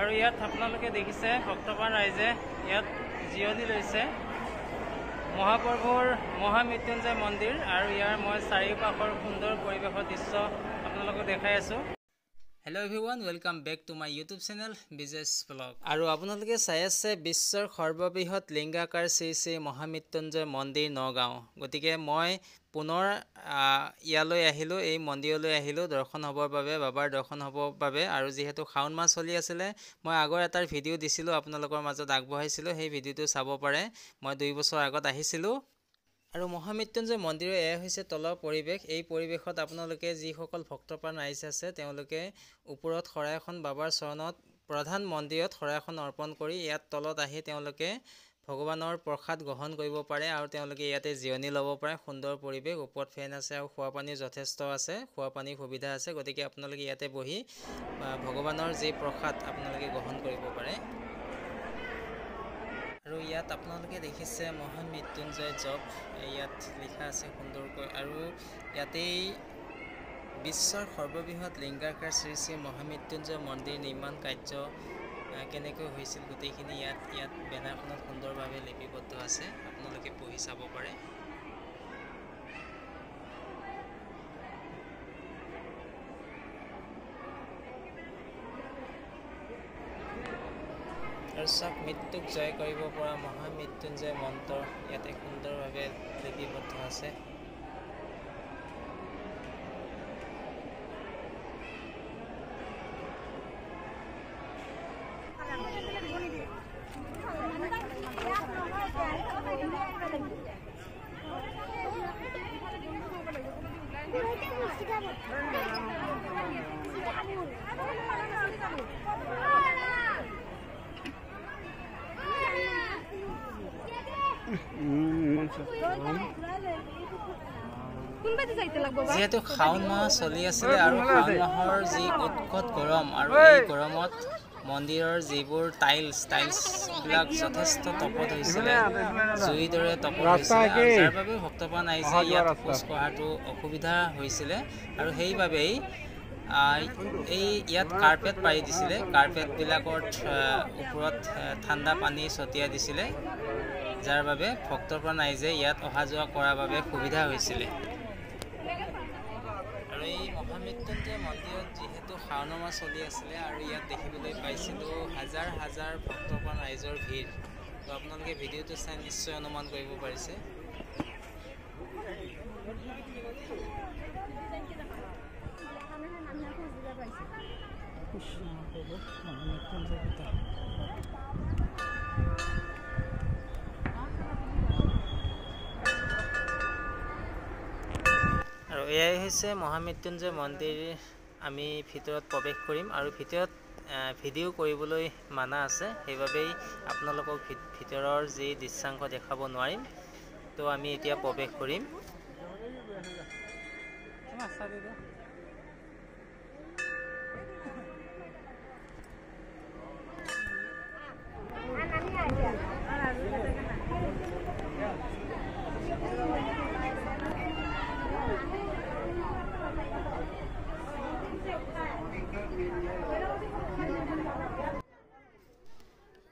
আৰু ইয়াত আপোনালোকে দেখিছে ভক্তপ্ৰাণ ৰাইজে ইয়াত জিৰণি লৈছে। মহাপ্ৰভুৰ মহামৃত্যুঞ্জয় মন্দিৰ আৰু ইয়াৰ মই চাৰিওপাশৰ সুন্দৰ পৰিৱেশৰ দৃশ্য আপোনালোকক দেখাই আছোঁ। Hello' everyone, welcome back to my YouTube channel Bijesh blog. আৰু আপোনালোকে চাই আছে বিশ্বৰ সৰ্ববৃহৎ লিংগাকাৰ শ্ৰী শ্ৰী মহামৃত্যুঞ্জয় মন্দিৰ নগাঁও। গতিকে মই পুনৰ ইয়ালৈ আহিলোঁ, এই মন্দিৰলৈ আহিলোঁ দৰ্শন হ'বৰ বাবে, বাবাৰ দৰ্শন হ'বৰ বাবে। আৰু যিহেতু শাওণ মাহ চলি আছিলে, মই আগৰ এটাৰ ভিডিঅ' দিছিলোঁ, আপোনালোকৰ মাজত আগবঢ়াইছিলোঁ, সেই ভিডিঅ'টো চাব পাৰে। মই 2 বছৰ আগত আহিছিলোঁ। আৰু মহামৃত্যুঞ্জয় মন্দিৰৰ এয়া হৈছে তলৰ পৰিৱেশ। এই পৰিৱেশত আপোনালোকে যিসকল ভক্তপ্ৰাণ ৰাইজ আছে, তেওঁলোকে ওপৰত শৰাই এখন বাবাৰ চৰণত প্ৰধান মন্দিৰত শৰাই এখন অৰ্পণ কৰি ইয়াত তলত আহি তেওঁলোকে ভগৱানৰ প্ৰসাদ গ্ৰহণ কৰিব পাৰে আৰু তেওঁলোকে ইয়াতে জিৰণি ল'ব পাৰে। সুন্দৰ পৰিৱেশ, ওপৰত ফেন আছে আৰু খোৱা পানীৰ যথেষ্ট আছে, খোৱা পানীৰ সুবিধা আছে। গতিকে আপোনালোকে ইয়াতে বহি ভগৱানৰ যি প্ৰসাদ আপোনালোকে গ্ৰহণ কৰিব পাৰে। আৰু ইয়াত আপোনালোকে দেখিছে মহামৃত্যুঞ্জয় জপ, ইয়াত লিখা আছে সুন্দৰকৈ। আৰু ইয়াতেই বিশ্বৰ সৰ্ববৃহৎ লিংগাকাৰ শ্ৰী শ্ৰী মহামৃত্যুঞ্জয় মন্দিৰ নিৰ্মাণ কাৰ্য কেনেকৈ হৈছিল গোটেইখিনি ইয়াত বেনাৰখনত সুন্দৰভাৱে লিপিবদ্ধ আছে, আপোনালোকে পঢ়ি চাব পাৰে। আৰু চাওক, মৃত্যুক জয় কৰিব পৰা মহামৃত্যুঞ্জয় মন্ত্ৰ ইয়াতে সুন্দৰভাৱে লিপিবদ্ধ আছে। যিহেতু শাওণ মাহ চলি আছিলে আৰু শাওণ মাহৰ যি উৎকট গৰম, আৰু এই গৰমত মন্দিৰৰ যিবোৰ টাইলছবিলাক যথেষ্ট তপত হৈছিলে, জুইৰ দৰে তপত হৈছিলে, যাৰ বাবে ভক্তপ্ৰাণ ৰাইজে ইয়াত খোজ কঢ়াটো অসুবিধা হৈছিলে। আৰু সেইবাবেই ইয়াত কাৰ্পেট পাৰি দিছিলে, কাৰ্পেটবিলাকত ওপৰত ঠাণ্ডা পানী ছটিয়াই দিছিলে, যাৰ বাবে ভক্তপ্ৰাণ ৰাইজে ইয়াত অহা যোৱা কৰাৰ বাবে সুবিধা হৈছিলে। আৰু এই মহামৃত্যুঞ্জয় মন্দিৰত যিহেতু শাওণ মাহ চলি আছিলে আৰু ইয়াত দেখিবলৈ পাইছিলোঁ হাজাৰ হাজাৰ ভক্তপ্ৰাণ ৰাইজৰ ভিৰ। তো আপোনালোকে ভিডিঅ'টো চাই নিশ্চয় অনুমান কৰিব পাৰিছে। আৰু এয়াই হৈছে মহামৃত্যুঞ্জয় মন্দিৰ। আমি ভিতৰত প্ৰৱেশ কৰিম আৰু ভিতৰত ভিডিঅ' কৰিবলৈ মানা আছে, সেইবাবেই আপোনালোকক ভিতৰৰ যি দৃশ্যাংশ দেখাব নোৱাৰিম। তো আমি এতিয়া প্ৰৱেশ কৰিম।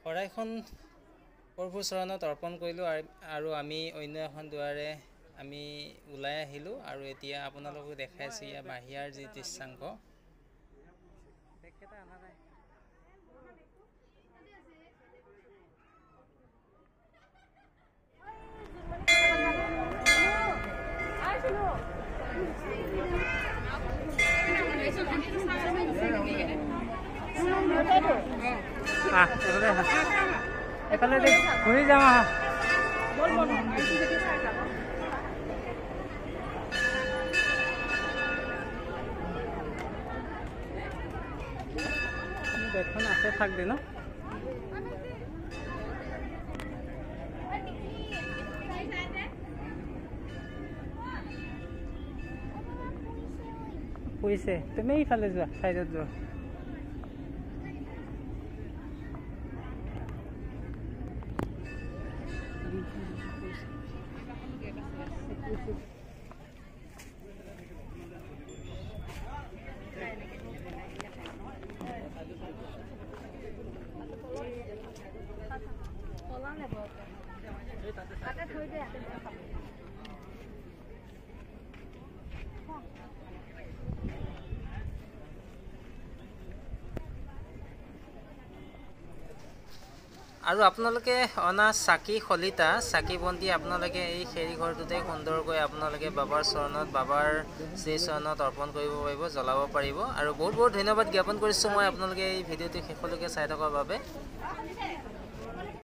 শৰাইখন প্ৰভুৰ চৰণত অৰ্পণ কৰিলোঁ আৰু আমি অন্য এখন দুৱাৰে আমি ওলাই আহিলোঁ। আৰু এতিয়া আপোনালোকক দেখাইছোঁ ইয়াৰ বাহিৰৰ যি দৃশ্যাংশ। এফালে ঘূৰি যাম। বেগখন আছে, থাক দে ন। পইছে, তুমি এইফালে যোৱা, চাইডত যোৱা। আৰু আপোনালোকে অনা চাকি খলিতা চাকি বন্তি আপোনালোকে এই খেৰী ঘৰটোতে সুন্দৰকৈ আপোনালোকে বাবাৰ চৰণত বাবাৰ শ্ৰী চৰণত অৰ্পণ কৰিব পাৰিব জ্বলাব পাৰিব আৰু বহুত বহুত ধন্যবাদ জ্ঞাপন কৰিছোঁ মই আপোনালোকে এই ভিডিঅ'টো শেষলৈকে চাই থকাৰ বাবে।